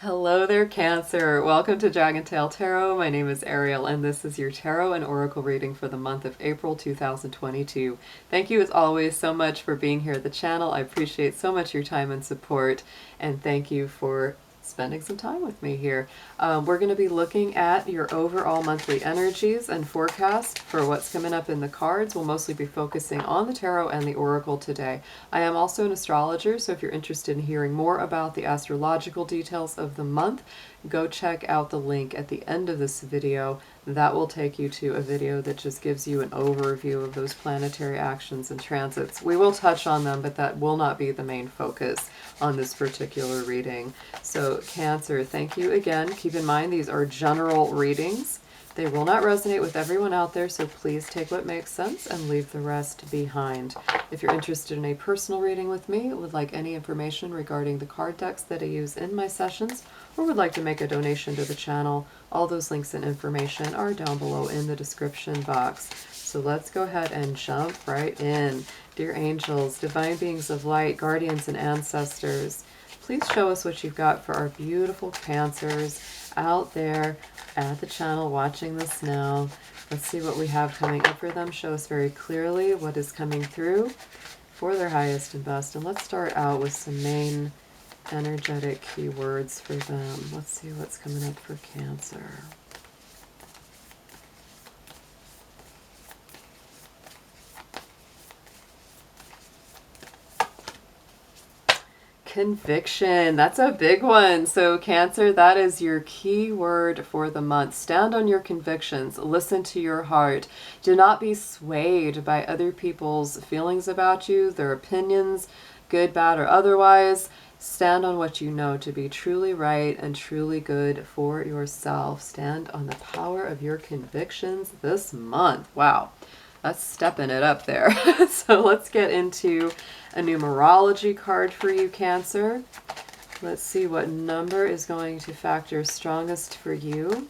Hello there, Cancer. Welcome to Dragon Tail Tarot. My name is Ariel, and this is your tarot and oracle reading for the month of April 2022. Thank you, as always, so much for being here at the channel. I appreciate so much your time and support, and thank you for spending some time with me here. We're going to be looking at your overall monthly energies and forecast for what's coming up in the cards. We'll mostly be focusing on the tarot and the oracle today. I am also an astrologer, so if you're interested in hearing more about the astrological details of the month, go check out the link at the end of this video. That will take you to a video that just gives you an overview of those planetary actions and transits. We will touch on them, but that will not be the main focus on this particular reading. So Cancer, thank you again. Keep in mind these are general readings. They will not resonate with everyone out there, so please take what makes sense and leave the rest behind. If you're interested in a personal reading with me, would like any information regarding the card decks that I use in my sessions, or would like to make a donation to the channel, all those links and information are down below in the description box. So let's go ahead and jump right in. Dear angels, divine beings of light, guardians and ancestors, please show us what you've got for our beautiful Cancers out there at the channel watching this now. Let's see what we have coming up for them. Show us very clearly what is coming through for their highest and best. And let's start out with some main energetic keywords for them. Let's see what's coming up for Cancer. Conviction, that's a big one. So Cancer, that is your key word for the month. Stand on your convictions, listen to your heart. Do not be swayed by other people's feelings about you, their opinions, good, bad, or otherwise. Stand on what you know to be truly right and truly good for yourself. Stand on the power of your convictions this month. Wow, that's stepping it up there. So let's get into a numerology card for you, Cancer. Let's see what number is going to factor strongest for you.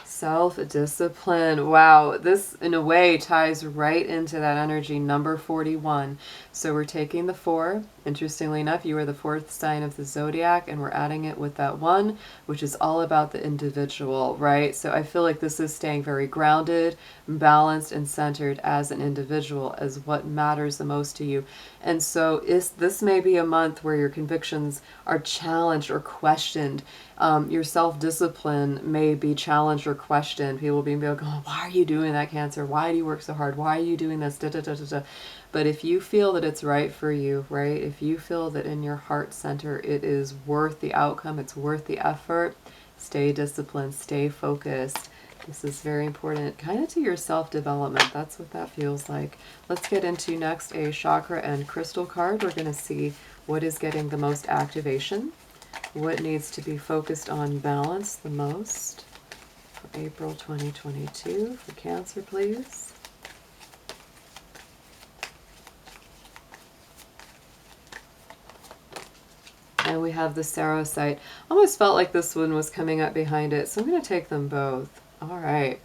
Self-discipline. Wow, this in a way ties right into that energy, number 41. So we're taking the 4. Interestingly enough, you are the 4th sign of the zodiac, and we're adding it with that 1, which is all about the individual, right? So I feel like this is staying very grounded, balanced, and centered as an individual, as what matters the most to you. And so this may be a month where your convictions are challenged or questioned. Your self-discipline may be challenged or questioned. People will be like, oh, why are you doing that, Cancer? Why do you work so hard? Why are you doing this? Da, da, da, da, da. But if you feel that it's right for you, right? If you feel that in your heart center it is worth the outcome, it's worth the effort, stay disciplined, stay focused. This is very important, kind of to your self-development. That's what that feels like. Let's get into next a chakra and crystal card. We're going to see what is getting the most activation, what needs to be focused on balance the most for April 2022 for Cancer, please. And we have the Sarocyte. Almost felt like this one was coming up behind it, so I'm going to take them both. All right.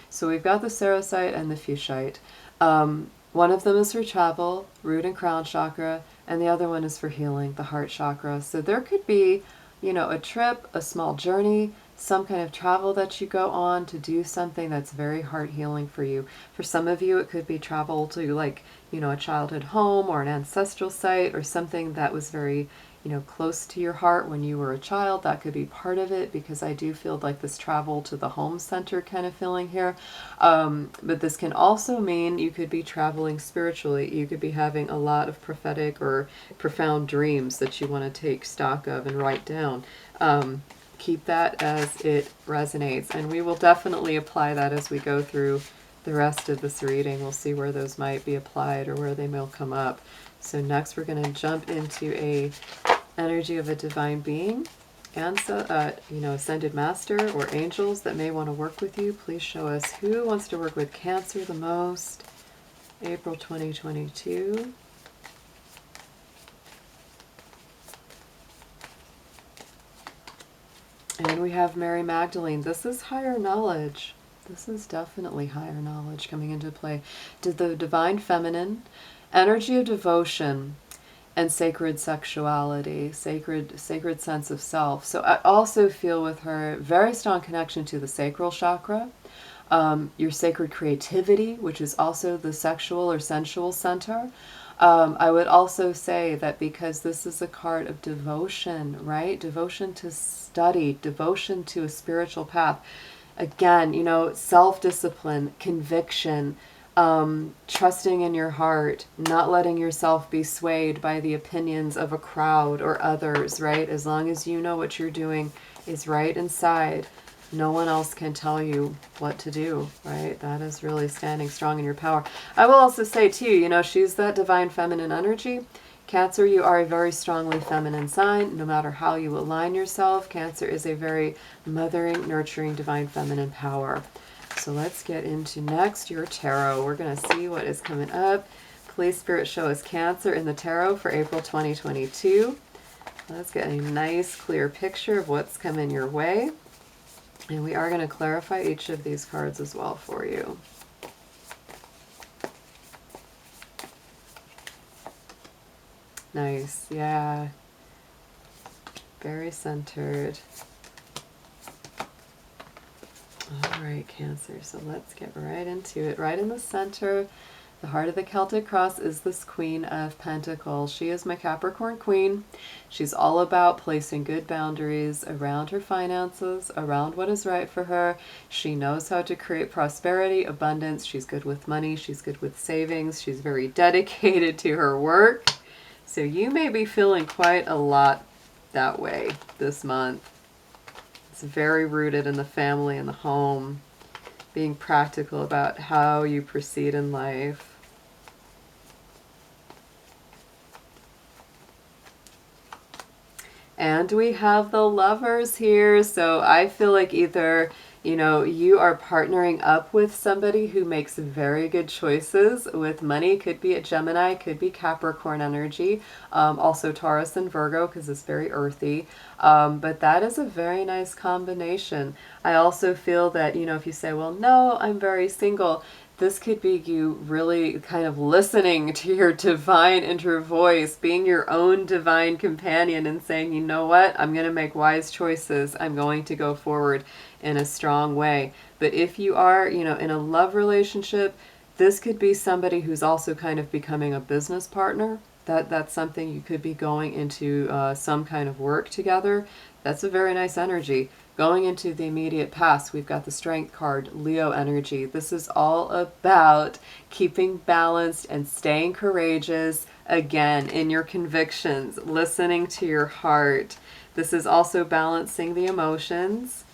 So we've got the Sarocyte and the Fuchsite. One of them is for travel, root and crown chakra, and the other one is for healing, the heart chakra. So there could be, you know, a trip, a small journey, some kind of travel that you go on to do something that's very heart healing for you. For some of you, it could be travel to, like, you know, a childhood home or an ancestral site or something that was very, you know, close to your heart when you were a child. That could be part of it, because I do feel like this travel to the home center kind of feeling here. But this can also mean you could be traveling spiritually. You could be having a lot of prophetic or profound dreams that you want to take stock of and write down. Keep that as it resonates, and we will definitely apply that as we go through the rest of this reading. We'll see where those might be applied or where they may come up. So next we're going to jump into a energy of a divine being and you know, ascended master or angels that may want to work with you. Please show us who wants to work with Cancer the most, April 2022. And we have Mary Magdalene. This is higher knowledge. This is definitely higher knowledge coming into play. Did the divine feminine energy of devotion and sacred sexuality, sacred sense of self. So I also feel with her very strong connection to the sacral chakra, your sacred creativity, which is also the sexual or sensual center. I would also say that because this is a card of devotion, right? Devotion to study, devotion to a spiritual path. Again, you know, self-discipline, conviction, trusting in your heart, not letting yourself be swayed by the opinions of a crowd or others, right? As long as you know what you're doing is right inside, no one else can tell you what to do, right? That is really standing strong in your power. I will also say too, you know, she's that divine feminine energy. Cancer, you are a very strongly feminine sign. No matter how you align yourself, Cancer is a very mothering, nurturing, divine feminine power. So let's get into next your tarot. We're going to see what is coming up. Please, Spirit, show us Cancer in the tarot for April 2022. Let's get a nice, clear picture of what's coming your way. And we are going to clarify each of these cards as well for you. Nice, yeah. Very centered. All right, Cancer, so let's get right into it. Right in the center, the heart of the Celtic cross is this Queen of Pentacles. She is my Capricorn Queen. She's all about placing good boundaries around her finances, around what is right for her. She knows how to create prosperity, abundance. She's good with money. She's good with savings. She's very dedicated to her work. So you may be feeling quite a lot that way this month. It's very rooted in the family and the home, being practical about how you proceed in life. And we have the Lovers here. So I feel like either, you know, you are partnering up with somebody who makes very good choices with money. Could be a Gemini, could be Capricorn energy. Also Taurus and Virgo, because it's very earthy. But that is a very nice combination. I also feel that, you know, if you say, well, no, I'm very single, this could be you really kind of listening to your divine inner voice, being your own divine companion and saying, you know what, I'm going to make wise choices. I'm going to go forward in a strong way. But if you are, you know, in a love relationship, this could be somebody who's also kind of becoming a business partner. That's something you could be going into some kind of work together. That's a very nice energy. Going into the immediate past, we've got the Strength card, Leo energy. This is all about keeping balanced and staying courageous, again, in your convictions, listening to your heart. This is also balancing the emotions,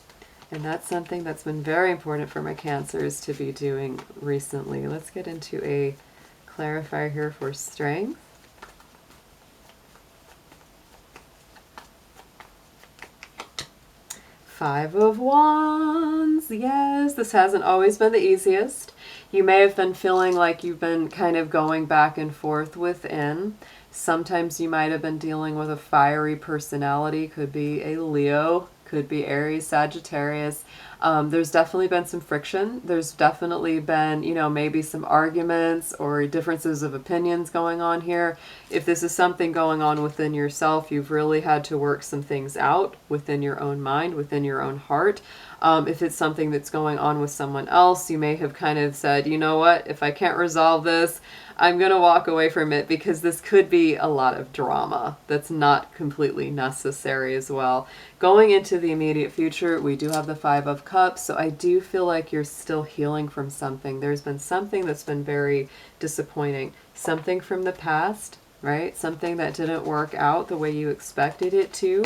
and that's something that's been very important for my Cancers to be doing recently. Let's get into a clarifier here for Strength. Five of Wands, yes, this hasn't always been the easiest. You may have been feeling like you've been kind of going back and forth within. Sometimes you might have been dealing with a fiery personality, could be a Leo, could be Aries, Sagittarius. There's definitely been some friction. There's definitely been, you know, maybe some arguments or differences of opinions going on here. If this is something going on within yourself, you've really had to work some things out within your own mind, within your own heart. If it's something that's going on with someone else, you may have kind of said, you know what, if I can't resolve this, I'm going to walk away from it, because this could be a lot of drama that's not completely necessary as well. Going into the immediate future, we do have the Five of Cups, so I do feel like you're still healing from something. There's been something that's been very disappointing, something from the past, right? Something that didn't work out the way you expected it to.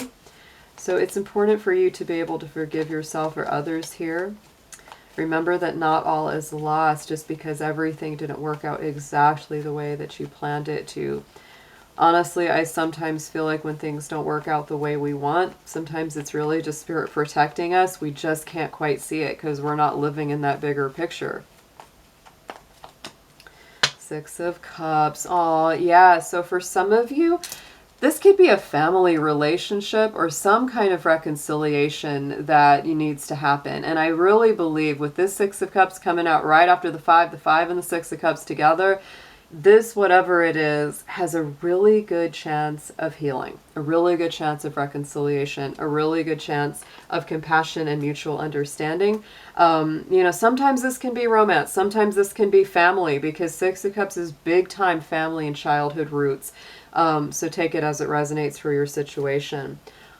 So it's important for you to be able to forgive yourself or others here. Remember that not all is lost just because everything didn't work out exactly the way that you planned it to. Honestly, I sometimes feel like when things don't work out the way we want, sometimes it's really just Spirit protecting us. We just can't quite see it because we're not living in that bigger picture. Six of Cups. Oh, yeah. So for some of you, this could be a family relationship or some kind of reconciliation that needs to happen. And I really believe with this Six of Cups coming out right after the Five and the Six of Cups together, this, whatever it is, has a really good chance of healing, a really good chance of reconciliation, a really good chance of compassion and mutual understanding. Sometimes this can be romance, sometimes this can be family, because Six of Cups is big time family and childhood roots. So take it as it resonates for your situation.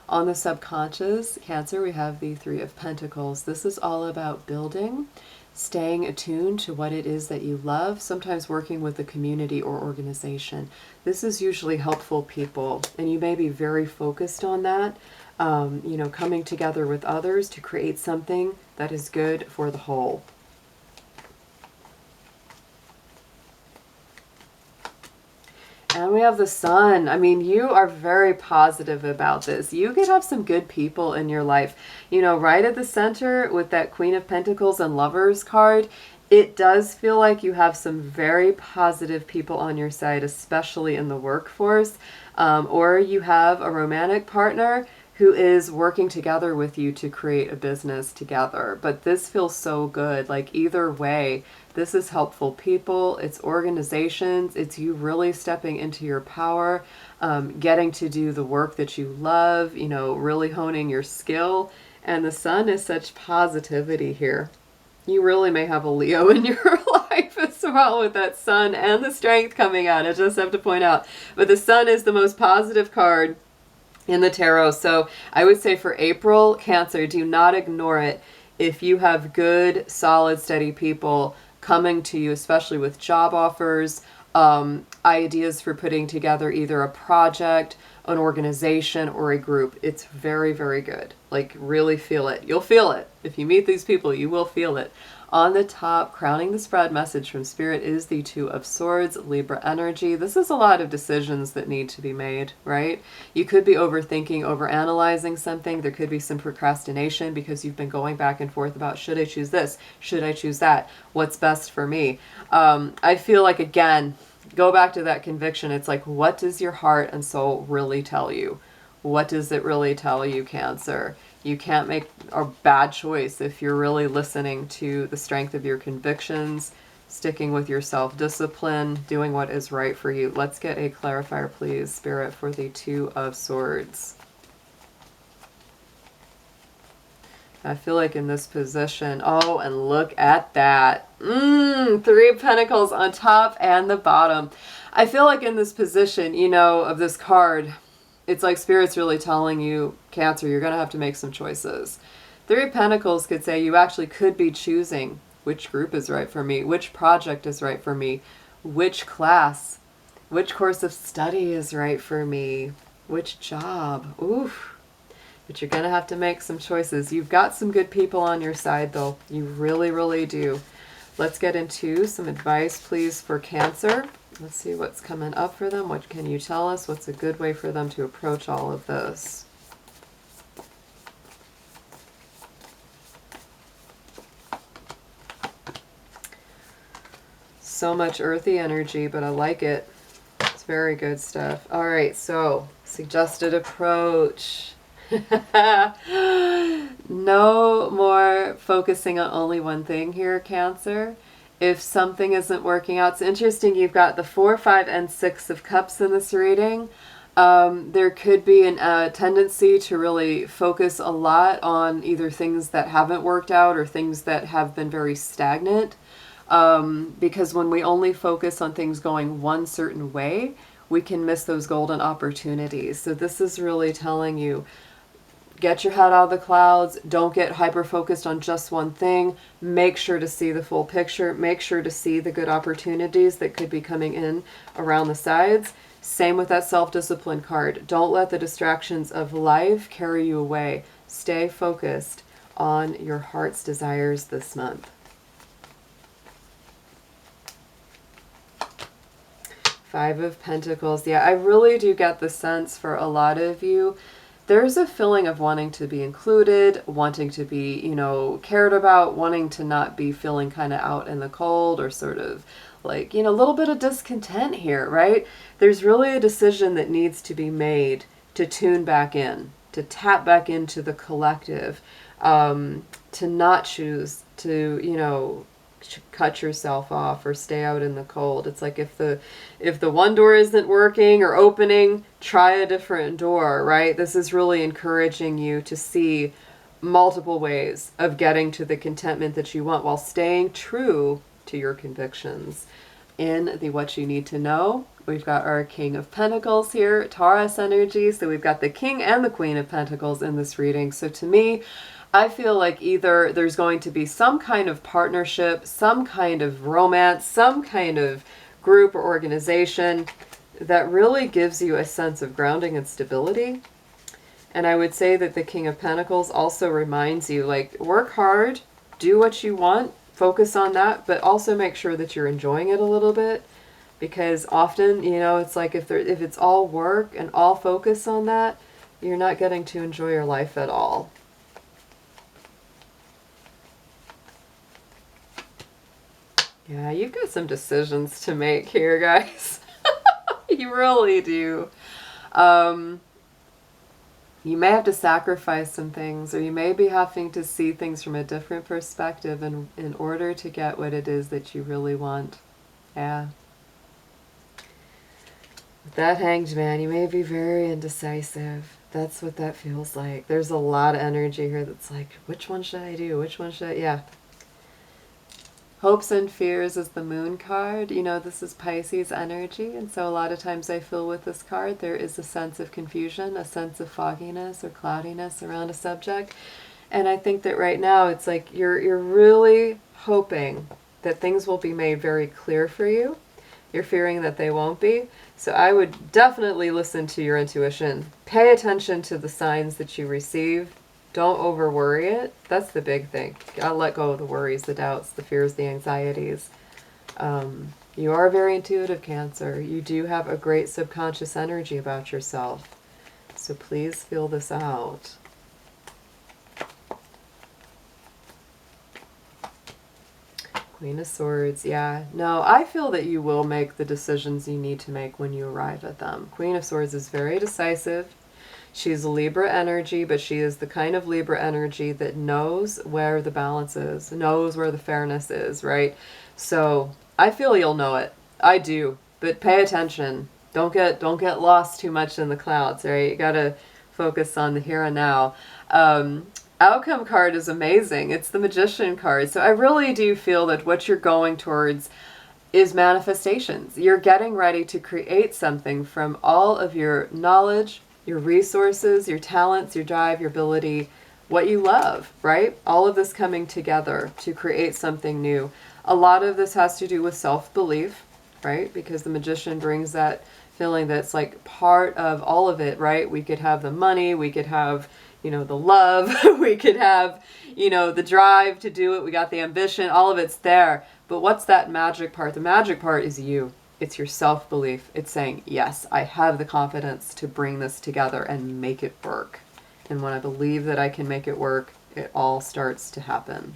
On the subconscious, Cancer, we have the Three of Pentacles. This is all about building, staying attuned to what it is that you love, sometimes working with a community or organization. This is usually helpful people, and you may be very focused on that, coming together with others to create something that is good for the whole. And we have the Sun. I mean, you are very positive about this. You could have some good people in your life. Right at the center with that Queen of Pentacles and Lovers card, it does feel like you have some very positive people on your side, especially in the workforce. Or you have a romantic partner who is working together with you to create a business together. But this feels so good. Like either way, this is helpful people, it's organizations, it's you really stepping into your power, getting to do the work that you love, really honing your skill. And the Sun is such positivity here. You really may have a Leo in your life as well with that Sun and the Strength coming out. I just have to point out. But the Sun is the most positive card in the tarot. So I would say for April, Cancer, do not ignore it. If you have good, solid, steady people coming to you, especially with job offers, ideas for putting together either a project, an organization, or a group, it's very, very good. Like really feel it. You'll feel it. If you meet these people, you will feel it. On the top, crowning the spread message from Spirit is the Two of Swords, Libra energy. This is a lot of decisions that need to be made, right? You could be overthinking, overanalyzing something. There could be some procrastination because you've been going back and forth about, should I choose this? Should I choose that? What's best for me? I feel like, again, go back to that conviction. It's like, what does your heart and soul really tell you? What does it really tell you, Cancer? You can't make a bad choice if you're really listening to the strength of your convictions, sticking with your self-discipline, doing what is right for you. Let's get a clarifier, please, Spirit, for the Two of Swords. I feel like in this position, oh, and look at that. Three of Pentacles on top and the bottom. I feel like in this position, of this card, it's like Spirit's really telling you, Cancer, you're going to have to make some choices. Three of Pentacles could say you actually could be choosing which group is right for me, which project is right for me, which class, which course of study is right for me, which job. Oof. But you're going to have to make some choices. You've got some good people on your side, though. You really, really do. Let's get into some advice, please, for Cancer. Let's see what's coming up for them. What can you tell us? What's a good way for them to approach all of this? So much earthy energy, but I like it. It's very good stuff. All right, so suggested approach. No more focusing on only one thing here, Cancer. If something isn't working out, it's interesting. You've got the 4, 5, and 6 of Cups in this reading. There could be a tendency to really focus a lot on either things that haven't worked out or things that have been very stagnant. Because when we only focus on things going one certain way, we can miss those golden opportunities. So this is really telling you, get your head out of the clouds. Don't get hyper-focused on just one thing. Make sure to see the full picture. Make sure to see the good opportunities that could be coming in around the sides. Same with that self-discipline card. Don't let the distractions of life carry you away. Stay focused on your heart's desires this month. 5 of Pentacles. Yeah, I really do get the sense for a lot of you, there's a feeling of wanting to be included, wanting to be, cared about, wanting to not be feeling kind of out in the cold or sort of like, a little bit of discontent here, right? There's really a decision that needs to be made to tune back in, to tap back into the collective, to not choose to, cut yourself off or stay out in the cold. It's like if the one door isn't working or opening, try a different door, right? This is really encouraging you to see multiple ways of getting to the contentment that you want while staying true to your convictions. In the what you need to know, we've got our King of Pentacles here, Taurus energy. So we've got the King and the Queen of Pentacles in this reading. So to me, I feel like either there's going to be some kind of partnership, some kind of romance, some kind of group or organization that really gives you a sense of grounding and stability. And I would say that the King of Pentacles also reminds you, like, work hard, do what you want, focus on that, but also make sure that you're enjoying it a little bit. Because often, you know, it's like if it's all work and all focus on that, you're not getting to enjoy your life at all. Yeah, you've got some decisions to make here, guys. You really do. You may have to sacrifice some things, or you may be having to see things from a different perspective in order to get what it is that you really want. Yeah. With that Hanged Man, you may be very indecisive. That's what that feels like. There's a lot of energy here that's like, which one should I do? Which one should I... Yeah. Hopes and Fears is the Moon card. You know, this is Pisces energy, and so a lot of times I feel with this card there is a sense of confusion, a sense of fogginess or cloudiness around a subject. And I think that right now it's like you're really hoping that things will be made very clear for you. You're fearing that they won't be. So I would definitely listen to your intuition. Pay attention to the signs that you receive. Don't over worry it. That's the big thing. Gotta let go of the worries, the doubts, the fears, the anxieties. You are very intuitive, Cancer. You do have a great subconscious energy about yourself. So please feel this out. Queen of Swords, yeah. No, I feel that you will make the decisions you need to make when you arrive at them. Queen of Swords is very decisive. She's a Libra energy, but she is the kind of Libra energy that knows where the balance is, knows where the fairness is, right? So I feel you'll know it. I do, but pay attention. Don't get lost too much in the clouds, right? You gotta focus on the here and now. Outcome card is amazing. It's the Magician card. So I really do feel that what you're going towards is manifestations. You're getting ready to create something from all of your knowledge, your resources, your talents, your drive, your ability, what you love, right? All of this coming together to create something new. A lot of this has to do with self-belief, right? Because the Magician brings that feeling that's like part of all of it, right? We could have the money, we could have, you know, the love, we could have, you know, the drive to do it, we got the ambition, all of it's there. But what's that magic part? The magic part is you. It's your self-belief. It's saying, yes, I have the confidence to bring this together and make it work. And when I believe that I can make it work, it all starts to happen.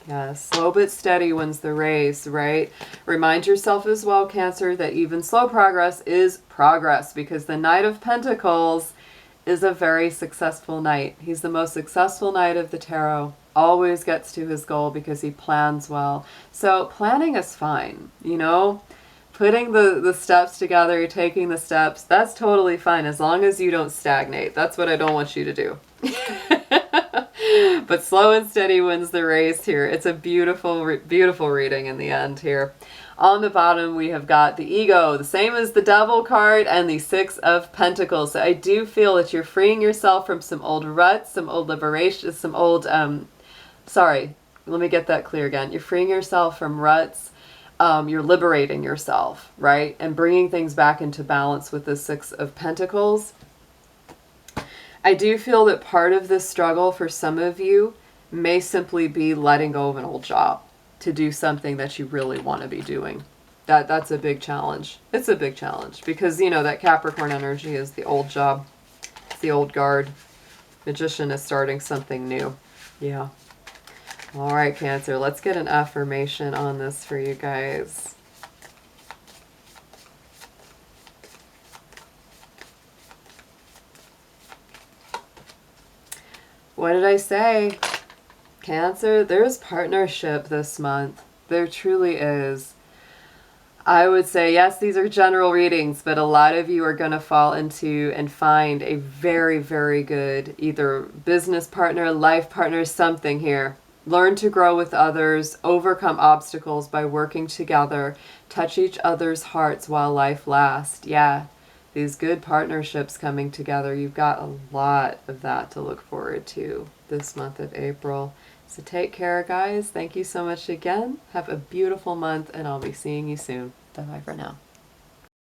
Yeah, slow but steady wins the race, right? Remind yourself as well, Cancer, that even slow progress is progress, because the Knight of Pentacles is a very successful knight. He's the most successful knight of the tarot. Always gets to his goal because he plans well. So planning is fine, you know? Putting the steps together, taking the steps, that's totally fine as long as you don't stagnate. That's what I don't want you to do. But slow and steady wins the race here. It's a beautiful, beautiful reading in the end here. On the bottom, we have got the Ego, the same as the Devil card, and the Six of Pentacles. So I do feel that you're freeing yourself from some old ruts, some old liberation, some old, sorry, let me get that clear again. You're freeing yourself from ruts. You're liberating yourself, right? And bringing things back into balance with the Six of Pentacles. I do feel that part of this struggle for some of you may simply be letting go of an old job to do something that you really want to be doing. That's a big challenge. It's a big challenge because, you know, that Capricorn energy is the old job. It's the old guard. Magician is starting something new. Yeah. All right, Cancer, let's get an affirmation on this for you guys. what did I say? Cancer, there's partnership this month. There truly is. I would say, yes, these are general readings, but a lot of you are going to fall into and find a very, very good either business partner, life partner, something here. Learn to grow with others, overcome obstacles by working together, touch each other's hearts while life lasts. Yeah, these good partnerships coming together. You've got a lot of that to look forward to this month of April. So take care, guys. Thank you so much again. Have a beautiful month, and I'll be seeing you soon. Bye-bye for now.